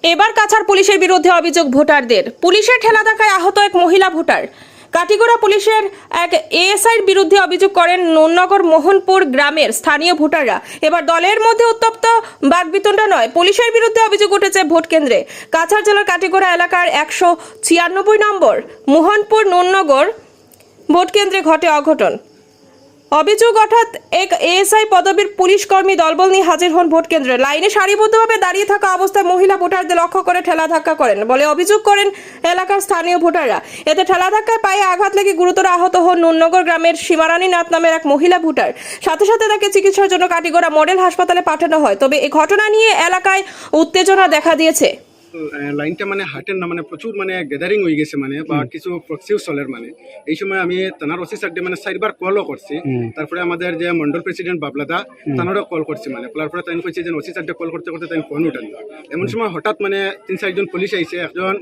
এবার কাছাড় পুলিশের বিরুদ্ধে অভিযোগ ভোটারদের। পুলিশের ঠেলাধাক্কায় আহত এক মহিলা ভোটার। কাটিগড়া পুলিশের এক এএসআইর বিরুদ্ধে অভিযোগ করেন নুননগর মোহনপুর গ্রামের স্থানীয় ভোটাররা। এবার দলের মধ্যে উত্তপ্ত বাকবিতণ্ডা নয়, পুলিশের বিরুদ্ধে অভিযোগ উঠেছে ভোট কেন্দ্রে। কাছাড় জেলার কাটিগড়া এলাকার 196 নম্বর মোহনপুর নুননগর ভোট কেন্দ্রে ঘটে অঘটন। অভিযোগ অর্থাৎ এক এএসআই পদবীর পুলিশ কর্মী দলবল নিয়ে হাজির হন ভোট কেন্দ্রে। লাইনে সারিবদ্ধভাবে দাঁড়িয়ে থাকা অবস্থায় মহিলা ভোটারদের লক্ষ্য করে ঠেলাধাক্কা করেন বলে অভিযোগ করেন এলাকার স্থানীয় ভোটাররা। এতে ঠেলাধাক্কায় পায়ে আঘাত লেগে গুরুতর আহত হন নুননগর গ্রামের সীমারানী নাথ নামের এক মহিলা ভোটার। সাথে সাথে তাকে চিকিৎসার জন্য কাটিগড়া মডেল হাসপাতালে পাঠানো হয়। তবে এই ঘটনা নিয়ে এলাকায় উত্তেজনা দেখা দিয়েছে। লাইনটা মানে হাটের না মানে প্রচুর মানে গ্যাদারিং হয়ে গেছে মানে বা কিছু প্রক্সিও চলের মানে এই সময় আমি তানার ওসি স্যারকে মানে 4বার কলও করছি। তারপরে আমাদের যে মন্ডল প্রেসিডেন্ট বাবলাদা তানারও কল করছি মানে তারপরে তাই কইছে যে ওসি স্যারকে কল করতে করতে তাই ফোন উঠান। এমন সময় হঠাৎ মানে 3-4জন পুলিশ আইছে, একজন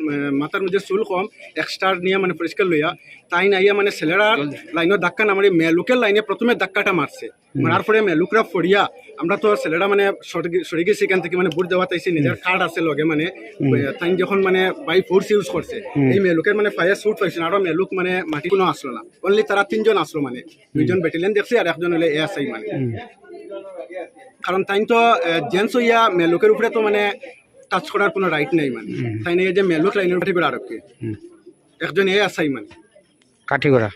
মাথার মধ্যে চুল কম এক্সট্রা নিয়ে মানে পরিষ্কার লইয়া তাই নাইয়া মানে ছেলেরা লাইনের ধাক্কা না মারি মেলুকের লাইনে প্রথমে ধাক্কাটা মারছে। মারার পরে মেলুকরা ফড়িয়া আমরা তো ছেলেরা মানে সরে গেছি এখান থেকে মানে ভোট দেওয়া তাইছি, নিজের কার্ড আছে লগে মানে তাই যখন মানে বাই ফোর্স ইউজ করছে এই মেলুকের মানে ফায়ার শুট পাইছে আরো মেলুক মানে মাটি কোনো আসলো না, অনলি তারা 3জন আসলো মানে 2জন ব্যাটালিয়ন দেখছি আর একজন হলে এএসআই মানে। কারণ তাই তো জেন্টস হইয়া মেলুকের উপরে তো মানে টাচ করার কোনো রাইট নেই মানে তাই নিয়ে যে মেলুক লাইনের কাঠিগড়া আরক্ষী একজন এএসআই মানে কাঠিগড়া।